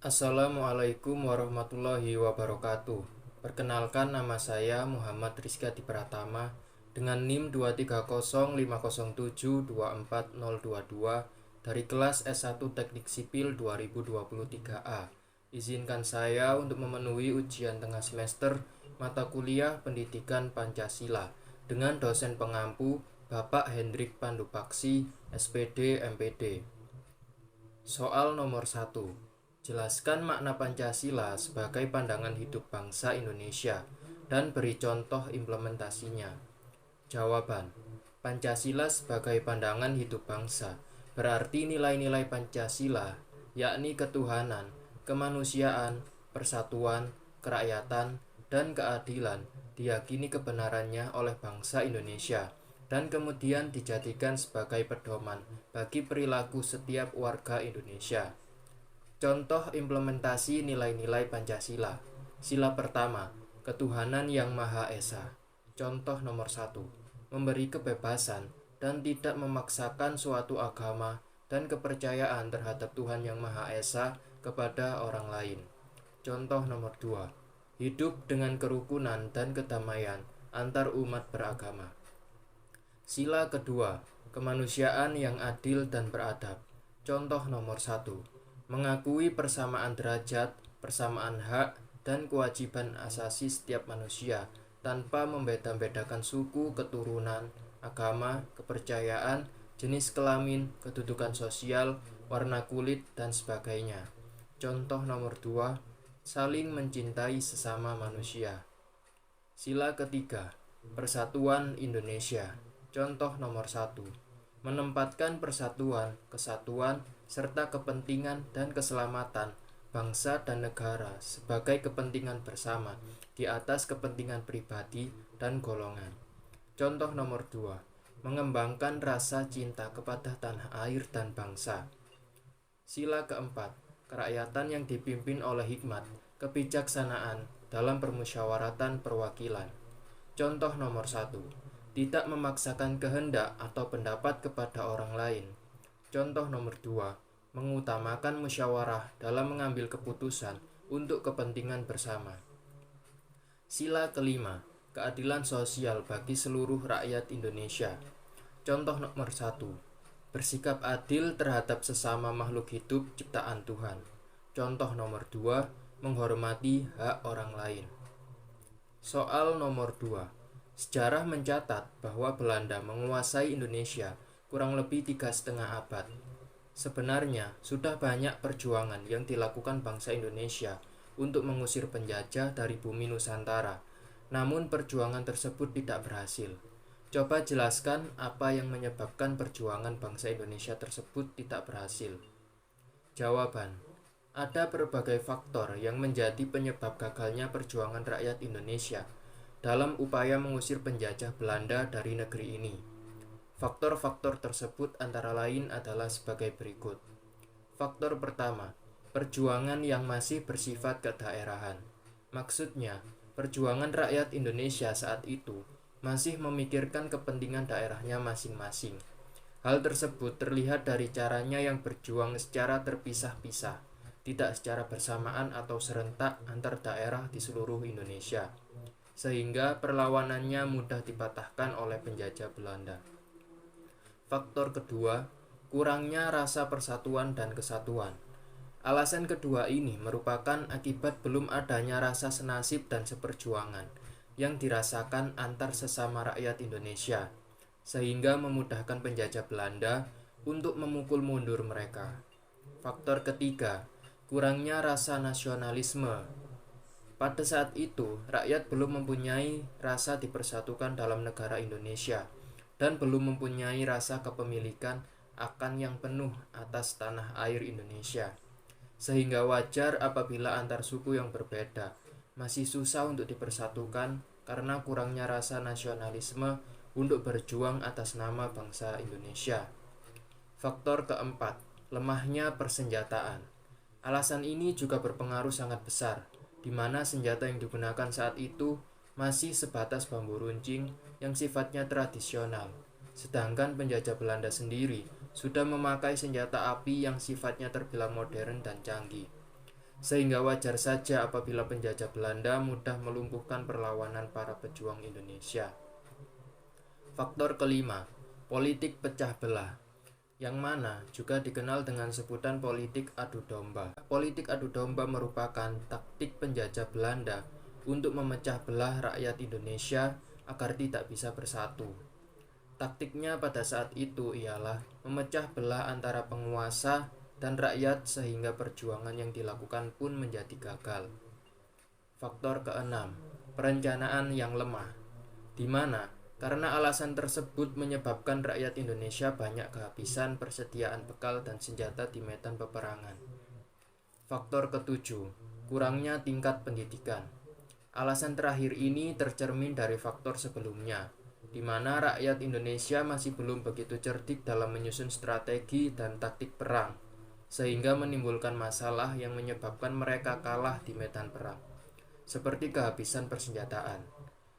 Assalamualaikum warahmatullahi wabarakatuh. Perkenalkan, nama saya Muhammad Rizky Pratama dengan NIM 2305007240222 dari kelas S1 Teknik Sipil 2023A. Izinkan saya untuk memenuhi ujian tengah semester mata kuliah Pendidikan Pancasila dengan dosen pengampu Bapak Hendrik Pandupaksi, SPD, MPD. Soal nomor 1. Jelaskan makna Pancasila sebagai pandangan hidup bangsa Indonesia dan beri contoh implementasinya. Jawaban: Pancasila sebagai pandangan hidup bangsa berarti nilai-nilai Pancasila, yakni ketuhanan, kemanusiaan, persatuan, kerakyatan, dan keadilan diyakini kebenarannya oleh bangsa Indonesia dan kemudian dijadikan sebagai pedoman bagi perilaku setiap warga Indonesia. Contoh implementasi nilai-nilai Pancasila. Sila pertama, ketuhanan yang Maha Esa. Contoh nomor 1, memberi kebebasan dan tidak memaksakan suatu agama dan kepercayaan terhadap Tuhan yang Maha Esa kepada orang lain. Contoh nomor 2, hidup dengan kerukunan dan kedamaian antar umat beragama. Sila kedua, kemanusiaan yang adil dan beradab. Contoh nomor 1, mengakui persamaan derajat, persamaan hak, dan kewajiban asasi setiap manusia tanpa membeda-bedakan suku, keturunan, agama, kepercayaan, jenis kelamin, kedudukan sosial, warna kulit, dan sebagainya. Contoh nomor 2, saling mencintai sesama manusia. Sila ketiga, persatuan Indonesia. Contoh nomor 1, menempatkan persatuan, kesatuan, serta kepentingan dan keselamatan bangsa dan negara sebagai kepentingan bersama di atas kepentingan pribadi dan golongan. Contoh nomor 2, mengembangkan rasa cinta kepada tanah air dan bangsa. Sila keempat, kerakyatan yang dipimpin oleh hikmat, kebijaksanaan dalam permusyawaratan perwakilan. Contoh nomor 1, tidak memaksakan kehendak atau pendapat kepada orang lain. Contoh nomor 2, mengutamakan musyawarah dalam mengambil keputusan untuk kepentingan bersama. Sila kelima, keadilan sosial bagi seluruh rakyat Indonesia. Contoh nomor 1, bersikap adil terhadap sesama makhluk hidup ciptaan Tuhan. Contoh nomor 2, menghormati hak orang lain. Soal nomor 2, sejarah mencatat bahwa Belanda menguasai Indonesia kurang lebih 3,5 abad. Sebenarnya, sudah banyak perjuangan yang dilakukan bangsa Indonesia untuk mengusir penjajah dari bumi Nusantara. Namun perjuangan tersebut tidak berhasil. Coba jelaskan apa yang menyebabkan perjuangan bangsa Indonesia tersebut tidak berhasil. Jawaban: ada berbagai faktor yang menjadi penyebab gagalnya perjuangan rakyat Indonesia dalam upaya mengusir penjajah Belanda dari negeri ini. Faktor-faktor tersebut antara lain adalah sebagai berikut. Faktor pertama, perjuangan yang masih bersifat kedaerahan. Maksudnya, perjuangan rakyat Indonesia saat itu masih memikirkan kepentingan daerahnya masing-masing. Hal tersebut terlihat dari caranya yang berjuang secara terpisah-pisah, tidak secara bersamaan atau serentak antar daerah di seluruh Indonesia, sehingga perlawanannya mudah dipatahkan oleh penjajah Belanda. Faktor kedua, kurangnya rasa persatuan dan kesatuan. Alasan kedua ini merupakan akibat belum adanya rasa senasib dan seperjuangan yang dirasakan antar sesama rakyat Indonesia, sehingga memudahkan penjajah Belanda untuk memukul mundur mereka. Faktor ketiga, kurangnya rasa nasionalisme. Pada saat itu, rakyat belum mempunyai rasa dipersatukan dalam negara Indonesia dan belum mempunyai rasa kepemilikan akan yang penuh atas tanah air Indonesia. Sehingga wajar apabila antar suku yang berbeda masih susah untuk dipersatukan karena kurangnya rasa nasionalisme untuk berjuang atas nama bangsa Indonesia. Faktor keempat, lemahnya persenjataan. Alasan ini juga berpengaruh sangat besar, di mana senjata yang digunakan saat itu masih sebatas bambu runcing yang sifatnya tradisional, sedangkan penjajah Belanda sendiri sudah memakai senjata api yang sifatnya terbilang modern dan canggih. sehingga wajar saja apabila penjajah Belanda mudah melumpuhkan perlawanan para pejuang Indonesia. Faktor kelima, politik pecah belah, yang mana juga dikenal dengan sebutan politik adu domba. Politik adu domba merupakan taktik penjajah Belanda untuk memecah belah rakyat Indonesia agar tidak bisa bersatu. Taktiknya pada saat itu ialah memecah belah antara penguasa dan rakyat sehingga perjuangan yang dilakukan pun menjadi gagal. Faktor keenam, perencanaan yang lemah, di mana karena alasan tersebut menyebabkan rakyat Indonesia banyak kehabisan persediaan bekal dan senjata di medan peperangan. Faktor ketujuh, kurangnya tingkat pendidikan. Alasan terakhir ini tercermin dari faktor sebelumnya, di mana rakyat Indonesia masih belum begitu cerdik dalam menyusun strategi dan taktik perang, sehingga menimbulkan masalah yang menyebabkan mereka kalah di medan perang, seperti kehabisan persenjataan.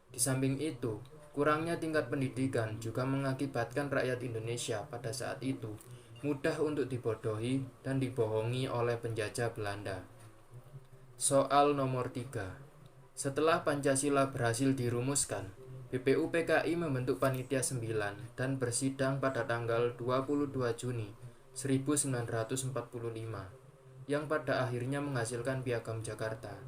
Di samping itu, kurangnya tingkat pendidikan juga mengakibatkan rakyat Indonesia pada saat itu mudah untuk dibodohi dan dibohongi oleh penjajah Belanda. Soal nomor 3. Setelah Pancasila berhasil dirumuskan, BPUPKI membentuk Panitia 9 dan bersidang pada tanggal 22 Juni 1945, yang pada akhirnya menghasilkan Piagam Jakarta.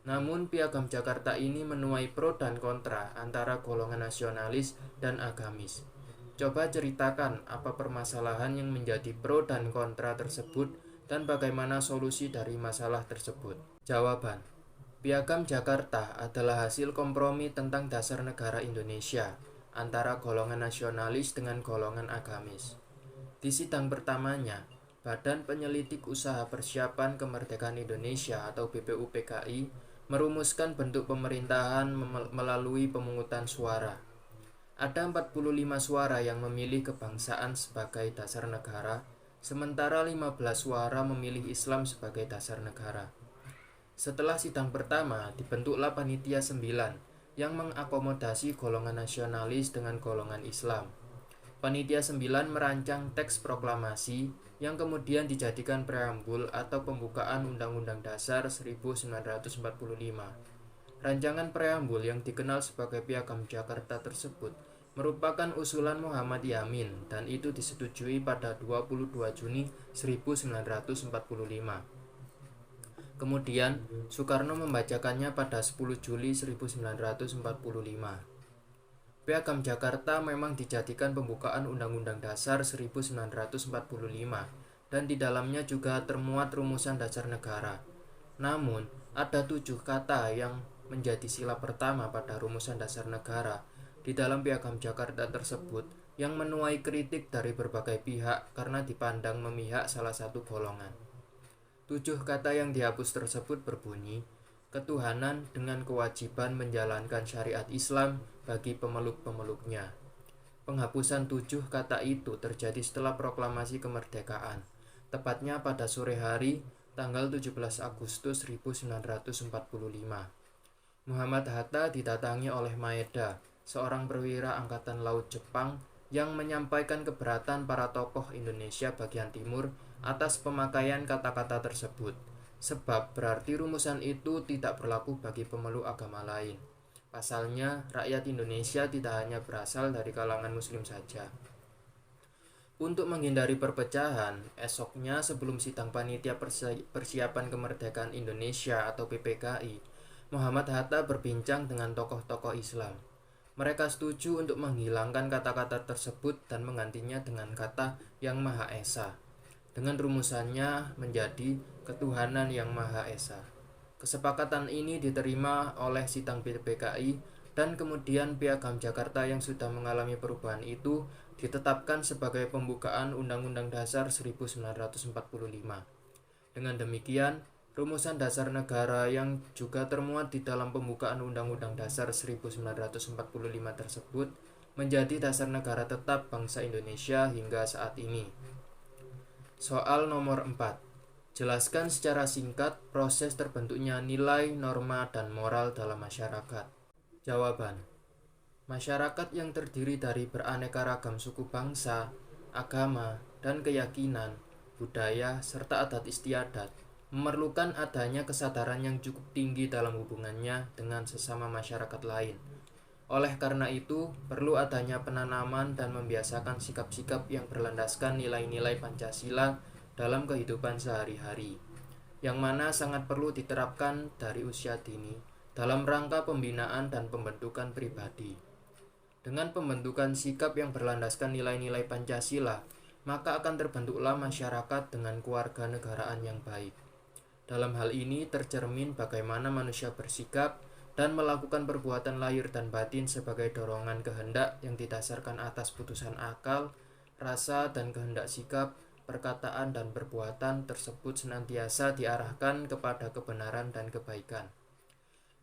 Namun Piagam Jakarta ini menuai pro dan kontra antara golongan nasionalis dan agamis. Coba ceritakan apa permasalahan yang menjadi pro dan kontra tersebut dan bagaimana solusi dari masalah tersebut. Jawaban: Piagam Jakarta adalah hasil kompromi tentang dasar negara Indonesia antara golongan nasionalis dengan golongan agamis. Di sidang pertamanya, Badan Penyelidik Usaha Persiapan Kemerdekaan Indonesia atau BPUPKI merumuskan bentuk pemerintahan melalui pemungutan suara. Ada 45 suara yang memilih kebangsaan sebagai dasar negara, sementara 15 suara memilih Islam sebagai dasar negara. Setelah sidang pertama, dibentuklah Panitia 9 yang mengakomodasi golongan nasionalis dengan golongan Islam. Panitia 9 merancang teks proklamasi yang kemudian dijadikan preambul atau pembukaan Undang-Undang Dasar 1945. Rancangan preambul yang dikenal sebagai Piagam Jakarta tersebut merupakan usulan Muhammad Yamin dan itu disetujui pada 22 Juni 1945. Kemudian, Soekarno membacakannya pada 10 Juli 1945. Piagam Jakarta memang dijadikan pembukaan Undang-Undang Dasar 1945 dan di dalamnya juga termuat rumusan dasar negara. Namun, ada 7 kata yang menjadi sila pertama pada rumusan dasar negara di dalam Piagam Jakarta tersebut yang menuai kritik dari berbagai pihak karena dipandang memihak salah satu golongan. 7 kata yang dihapus tersebut berbunyi, ketuhanan dengan kewajiban menjalankan syariat Islam bagi pemeluk-pemeluknya. Penghapusan 7 kata itu terjadi setelah proklamasi kemerdekaan, tepatnya pada sore hari tanggal 17 Agustus 1945. Muhammad Hatta didatangi oleh Maeda, seorang perwira Angkatan Laut Jepang yang menyampaikan keberatan para tokoh Indonesia bagian timur atas pemakaian kata-kata tersebut, sebab berarti rumusan itu tidak berlaku bagi pemeluk agama lain. Pasalnya, rakyat Indonesia tidak hanya berasal dari kalangan Muslim saja. Untuk menghindari perpecahan, esoknya sebelum sidang Panitia Persiapan Kemerdekaan Indonesia atau PPKI, Muhammad Hatta berbincang dengan tokoh-tokoh Islam. Mereka setuju untuk menghilangkan kata-kata tersebut dan menggantinya dengan kata yang Maha Esa, dengan rumusannya menjadi ketuhanan yang Maha Esa. Kesepakatan ini diterima oleh sidang PPKI dan kemudian Piagam Jakarta yang sudah mengalami perubahan itu ditetapkan sebagai pembukaan Undang-Undang Dasar 1945. Dengan demikian, rumusan dasar negara yang juga termuat di dalam pembukaan Undang-Undang Dasar 1945 tersebut menjadi dasar negara tetap bangsa Indonesia hingga saat ini. Soal nomor 4. Jelaskan secara singkat proses terbentuknya nilai, norma, dan moral dalam masyarakat. Jawaban: masyarakat yang terdiri dari beraneka ragam suku bangsa, agama, dan keyakinan, budaya, serta adat istiadat memerlukan adanya kesadaran yang cukup tinggi dalam hubungannya dengan sesama masyarakat lain. Oleh karena itu, perlu adanya penanaman dan membiasakan sikap-sikap yang berlandaskan nilai-nilai Pancasila dalam kehidupan sehari-hari, yang mana sangat perlu diterapkan dari usia dini dalam rangka pembinaan dan pembentukan pribadi. Dengan pembentukan sikap yang berlandaskan nilai-nilai Pancasila, maka akan terbentuklah masyarakat dengan kewarganegaraan yang baik. Dalam hal ini tercermin bagaimana manusia bersikap dan melakukan perbuatan lahir dan batin sebagai dorongan kehendak yang didasarkan atas putusan akal, rasa, dan kehendak sikap, perkataan, dan perbuatan tersebut senantiasa diarahkan kepada kebenaran dan kebaikan.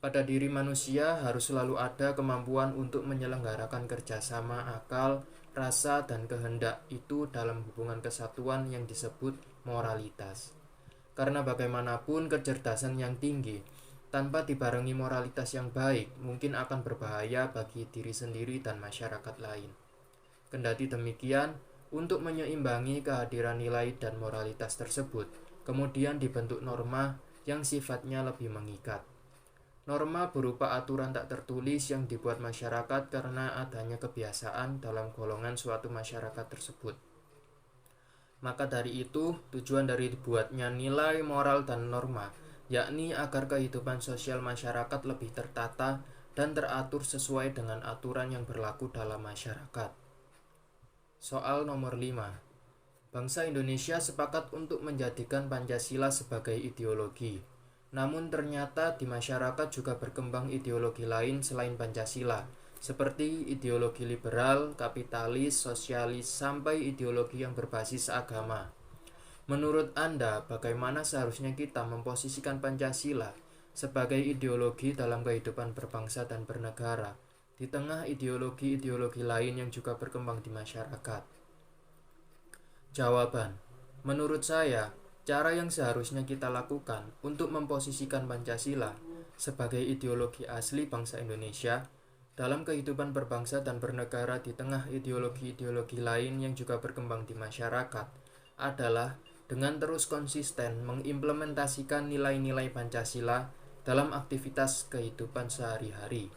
Pada diri manusia harus selalu ada kemampuan untuk menyelenggarakan kerjasama akal, rasa, dan kehendak itu dalam hubungan kesatuan yang disebut moralitas. Karena bagaimanapun kecerdasan yang tinggi tanpa dibarengi moralitas yang baik mungkin akan berbahaya bagi diri sendiri dan masyarakat lain. Kendati demikian, untuk menyeimbangi kehadiran nilai dan moralitas tersebut, kemudian dibentuk norma yang sifatnya lebih mengikat. Norma berupa aturan tak tertulis yang dibuat masyarakat karena adanya kebiasaan dalam golongan suatu masyarakat tersebut. Maka dari itu, tujuan dari dibuatnya nilai, moral, dan norma, yakni agar kehidupan sosial masyarakat lebih tertata dan teratur sesuai dengan aturan yang berlaku dalam masyarakat. Soal nomor 5. Bangsa Indonesia sepakat untuk menjadikan Pancasila sebagai ideologi. Namun ternyata di masyarakat juga berkembang ideologi lain selain Pancasila, seperti ideologi liberal, kapitalis, sosialis, sampai ideologi yang berbasis agama. Menurut Anda, bagaimana seharusnya kita memposisikan Pancasila sebagai ideologi dalam kehidupan berbangsa dan bernegara, di tengah ideologi-ideologi lain yang juga berkembang di masyarakat? Jawaban, menurut saya, cara yang seharusnya kita lakukan untuk memposisikan Pancasila sebagai ideologi asli bangsa Indonesia dalam kehidupan berbangsa dan bernegara di tengah ideologi-ideologi lain yang juga berkembang di masyarakat adalah dengan terus konsisten mengimplementasikan nilai-nilai Pancasila dalam aktivitas kehidupan sehari-hari.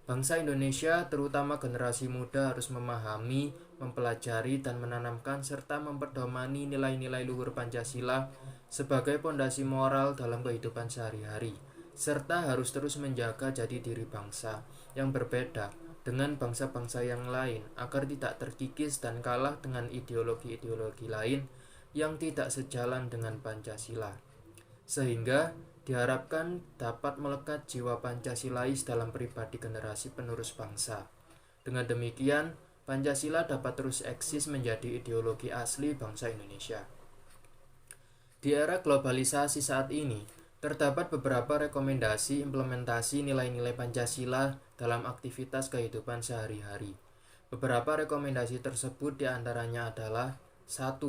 Bangsa Indonesia, terutama generasi muda, harus memahami, mempelajari, dan menanamkan serta memperdomani nilai-nilai luhur Pancasila sebagai pondasi moral dalam kehidupan sehari-hari, serta harus terus menjaga jati diri bangsa yang berbeda dengan bangsa-bangsa yang lain agar tidak terkikis dan kalah dengan ideologi-ideologi lain yang tidak sejalan dengan Pancasila, sehingga diharapkan dapat melekat jiwa Pancasilais dalam pribadi generasi penerus bangsa. Dengan demikian, Pancasila dapat terus eksis menjadi ideologi asli bangsa Indonesia. Di era globalisasi saat ini, terdapat beberapa rekomendasi implementasi nilai-nilai Pancasila dalam aktivitas kehidupan sehari-hari. Beberapa rekomendasi tersebut diantaranya adalah 1.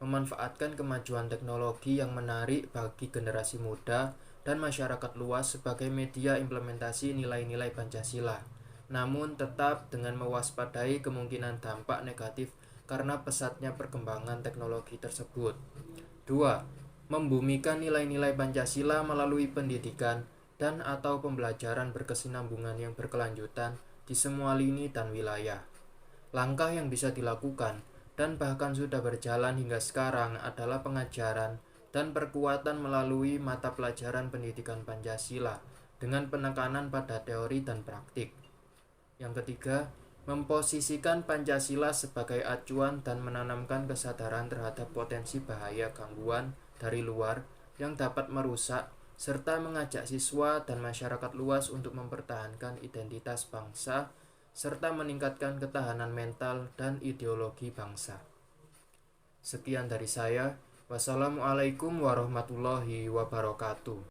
Memanfaatkan kemajuan teknologi yang menarik bagi generasi muda dan masyarakat luas sebagai media implementasi nilai-nilai Pancasila, namun tetap dengan mewaspadai kemungkinan dampak negatif karena pesatnya perkembangan teknologi tersebut. 2. Membumikan nilai-nilai Pancasila melalui pendidikan dan atau pembelajaran berkesinambungan yang berkelanjutan di semua lini dan wilayah. Langkah yang bisa dilakukan dan bahkan sudah berjalan hingga sekarang adalah pengajaran dan perkuatan melalui mata pelajaran pendidikan Pancasila dengan penekanan pada teori dan praktik. Yang ketiga, memposisikan Pancasila sebagai acuan dan menanamkan kesadaran terhadap potensi bahaya gangguan dari luar yang dapat merusak, serta mengajak siswa dan masyarakat luas untuk mempertahankan identitas bangsa serta meningkatkan ketahanan mental dan ideologi bangsa. Sekian dari saya. Wassalamualaikum warahmatullahi wabarakatuh.